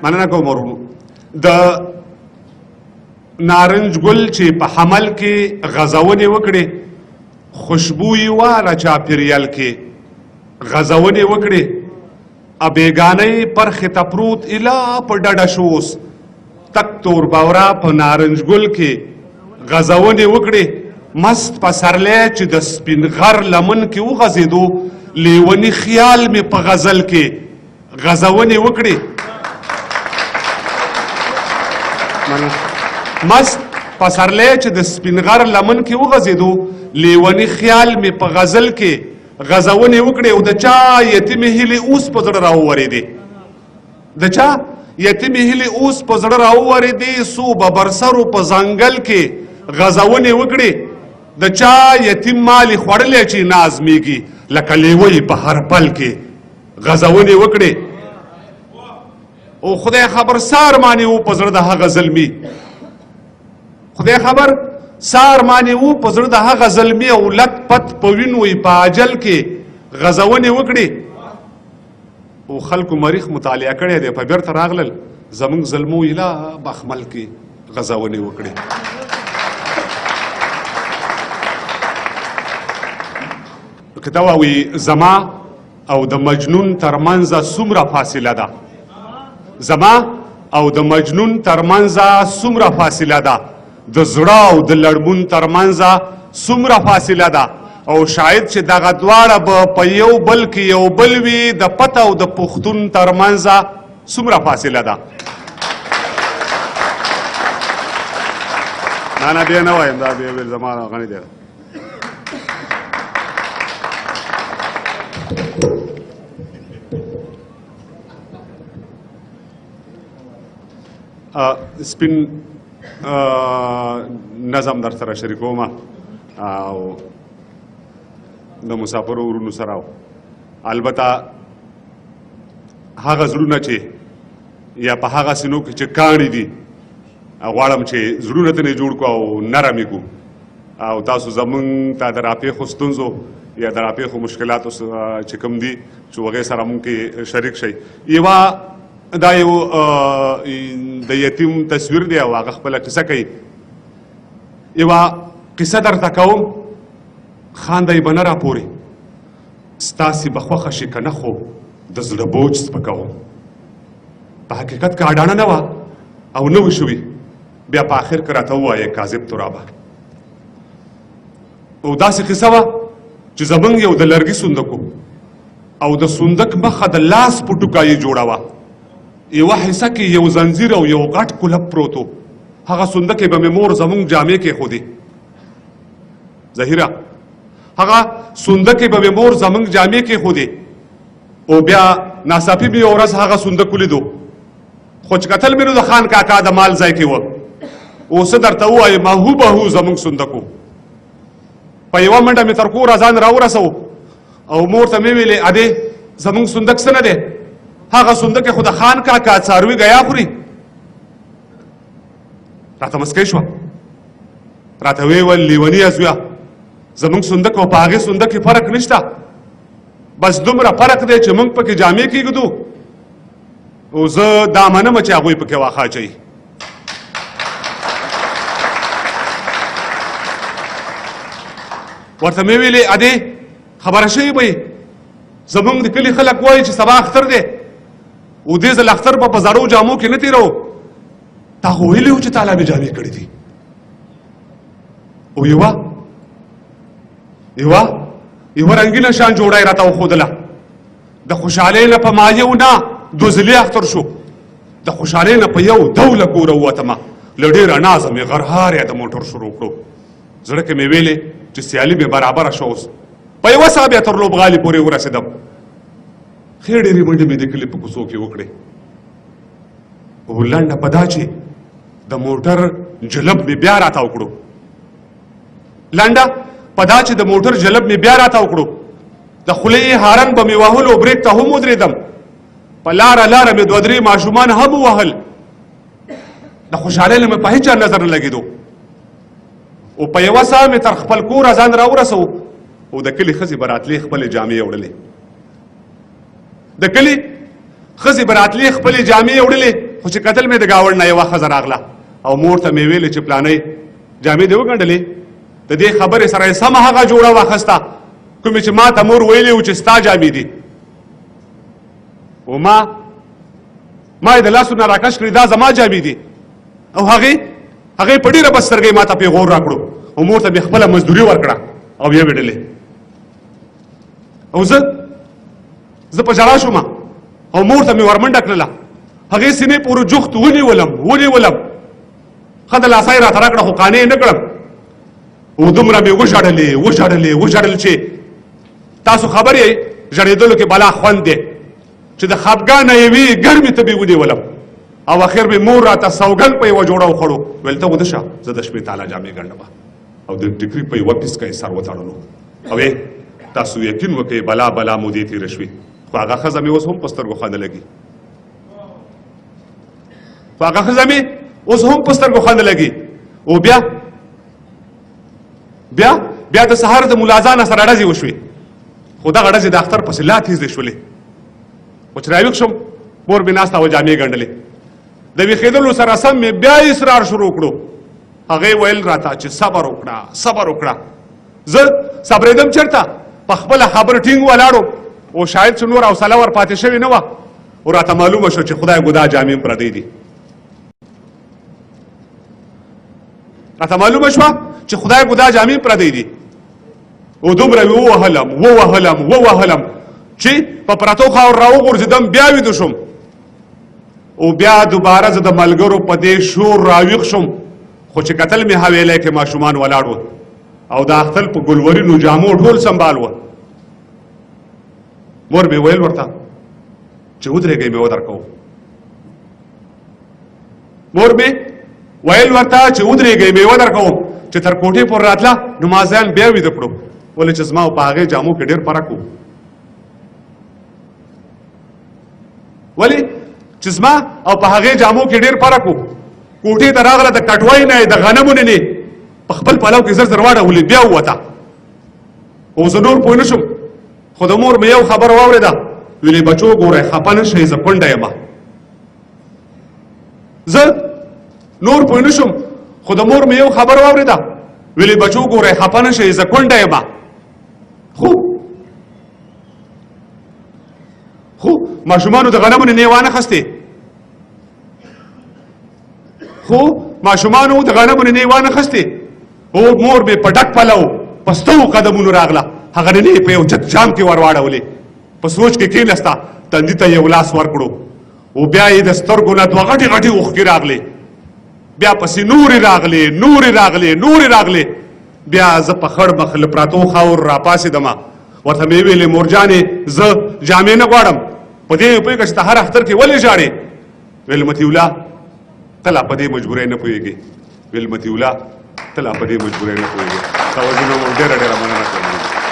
مننه کوم ورونو د نارنج ګل چې په حمل کې غزونې وکړې خوشبویي واله چاپېریال کې غزونې وکړې بیګانۍ پرخې ته پروت اله په ډډه شو اوس تک تور باورا په نارنج ګل کې غزونې وکړې مست پسرلی چې د سپین غر لمن کې وغځېدو لیوني خیال مې په غزل کې غزونې وکړې مست پسرلی چې د سپین غر لمن کې وغځېدو لیوني خیال مې په غزل کې غزونې وکړې او د چا یتیمې هیلې اوس په زړه راوورېدې د چا یتیمې هیلې اوس په زړه راوورېدې څو ببرسرو په ځنګل کې غزونې وکړې د چا یتیم مالې خوړلی چې نازمیږي لکه لیوی په هر پل کې غزونې وکړې او خدای خبر سار مانې و په زړه د هغه زلمي خدای خبر سار مانې و په زړه د هغه زلمي او لت پت په وینو په اجل کې غزونې وکړې او خلکو مریخ مطالعه کړی دی په بیرته راغلل زموږ زلمو اله بخمل کې غزونې وکړې که ته واوي زما او د مجنون ترمنځه څومره فاصله ده زما او د مجنون ترمنځه څومره فاصله ده د زړه او د لړمون ترمنځه څومره فاصله ده او شاید چې دغه دواړه به په یو بل کې یو بل وي د پته او د پښتون ترمنځه څومره فاصله ده نه بیا نه وایم دا بیا ویل زما غني دی سپین نظم در سره شریکوم او د مسافرو ورونو سره البته هغه زړونه چې یا په هغه سینو کې چې کاڼي دي غواړم چې زړونه ترې جوړ کړو او نرم یې کړو او تاسو زمونږ ته د راپېښو ستونزو یا د راپېښو مشکلاتو چې کوم دي چې هغې سره مونږ کې شریک شئ یوه دا یو د یتیم تصویر دی او هغه خپله کیسه کوي یوه قصه درته کوم خاندئ به نه راپورې ستاسې به خوښه شي که نه خو د زړه بوج سپکوم په حقیقت که اډانه نه وه او نه وي شوي بیا په آخر کې راته ووایې کاذب ترابه او داسې قصه وه چې زموږ یو د لرګي صندوق او د صندوق مخه د لاس په ټوکایي جوړه وه یوه حصه کې یو زنځیر او یو غټ کلب پروت و هغه صندوق یې به مې مور زموږ جامې کېښودې ظهیره هغه صندوق یې به مې مور زموږ جامې کېښودې او بیا ناڅاپي مې یو ورځ هغه صندوق ولیدو خو چې کتل مې نو د خان کاکا د مال ځای کې وه اوس درته ووایم هو به هو زموږ صندوق و په یوه منډه مې تر کوره ځان راورسو او مور ته مې ویلې ادې زموږ صندوق څه نه دی هغه صندوق خو د خان کاکا څاروي ګیا خوري راته مسکی شوه راته ویې ویل لیونیه زویه زموږ صندوق او په هغې صندوق کې فرق نشته بس دومره فرق دی چې موږ پکې جامې کېږدو او زه دا منمه چې هغوی پکې واښه اچوي ورته مې ویلې ادې خبره شوې به یې زموږ د کلي خلک وایي چې سبا اختر دی او دې ځل اختر به په زړو جامو کې نه تېروو تا خو ویلي وو چې تا لا مې جامې کړي دي او یوه رنګینه شان جوړه یې راته وښودله د خوشحالۍ نه په مایو نه دوزلي اختر شو د خوشحالۍ نه په یو ډوله کوره ووتمه له ډېره نازه مې غرهار یې د موټر شروع کړو زړه کې مې ویلې چې سیالي مې برابره شوه اوس په یوه ساه بیا تر لوبغالي پورې ورسېدم ښې ډېرې منډې مې د کلي په کوڅو کې وکړې او لنډه په دا چې د موټر جلب مې بیا راتاو کړو لنډه په دا چې د موټر جلب مې بیا راتاو کړو د خولې هارن به مې وهلو او بریک ته هم ودرېدم په لاره مې دوه درې ماشومان هم ووهل د خوشحالۍ نه مې په هېچا نظر نه لګېدو او په یوه ساه مې تر خپل کوره ځان راورسو او د کلي ښځې به راتلې خپلې جامې یې وړلې د کلي ښځې به راتلې خپلې جامې یې وړلې خو چې کتل مې د ګاونډ نه یوه ښځه راغله او مور ته مې ویلې چې پلانۍ جامې دې وګنډلې د دې خبرې سره یې سمه هغه جوړه واخیسته کومې چې ما ته مور ویلي وو چې ستا جامې دي و ما یې د لاسو نه راکش کړي دا زما جامې دي او هغې په ډېره بدسترګۍ ما ته پیغور راکړو او مور ته مې خپله مزدوري ورکړه او بیا ویډلې او زه په ژړا شوم او مور ته مې ورمنډه کړله هغې سینې پورې جوخت ونیولم ښه د لاسه یې راته راکړه خو قانع یې نه کړم او دومره مې وژړل چې تاسو خبر یې ژړېدلو کې بلا خوند دی چې د خفګانه یوې ګرمې تبې ونیولم او اخر به مور راته سوګند په یوه جوړه وخوړو ویل ته ودشه زه د شپې تاله جامې ګنډم او د ټیکري په یوه پیسکه یې سر وتړلو او تاسو یقین وکړئ بلا مودې تېره شوې خو هغه ښځه مې اوس هم په سترګو ښه نه لګي او بیا د سهار د ملازانه سره ډزې وشوې خو دغه ډزې د اختر پسې لا تېزې شولې خو چې راویښ شم مور مې ناسته وه جامې ګنډلې د ویښېدلو سره سم مې بیا اصرار شروع کړو هغې ویل راته چې صبر وکړه زه صبرېدم چېرته په خپله خبر ټینګ ولاړو او شاید چې نور حوصله ور پاتې شوې نه وه او راته معلومه شو چې خدای ګدا جامې پردې دي او دومره مې ووهلم چې په پرتو خاور راوغورځېدم بیا ویده شوم او بیا دوباره زه د ملګرو په دې شور راویښ شوم خو چې کتل مې حویلی کې ماشومان ولاړ وو او د اختر په ګلورینو جامو ټول سنبال وه مور مې ویل ورته چې ودرېږئ مې ودرکوم چې تر کوټې پورې راتله نو ما ځان بیا ویده کړو ولې چې زما او په هغې جامو کې ډېر فرق و کوټې ته راغله د کټوۍ نه د غنمو نه په خپل پلو کې زر واړولې بیا ووته او زه نور پوه نه شم خو د مور مې یو خبره واورېده ویلې بچو ګورئ خفه نه شئ زه کونډه یم خو ماشومانو د غنمو نه وانه خستې او مور مې په ډک پلو په ستو قدمونو راغله هغه نینې په یو چت جام کې ور واړولې په سوچ کې کېناسته تندي ته یو لاس ورکړو او بیا یې د سترګو نه دوه غټې اوښکې راغلې بیا پسې نورې راغلې بیا زه په خړ مخ له پراتو خاور راپاڅېدم ورته مې ویلې مورجانې زه جامې نه غواړم په دې پوهېږه چې ته هر اختر کې ولې ژاړې ویل متي الله ته لا په دې مجبورۍ نه پوهېږې توجه نه مو ډېره مننه کوم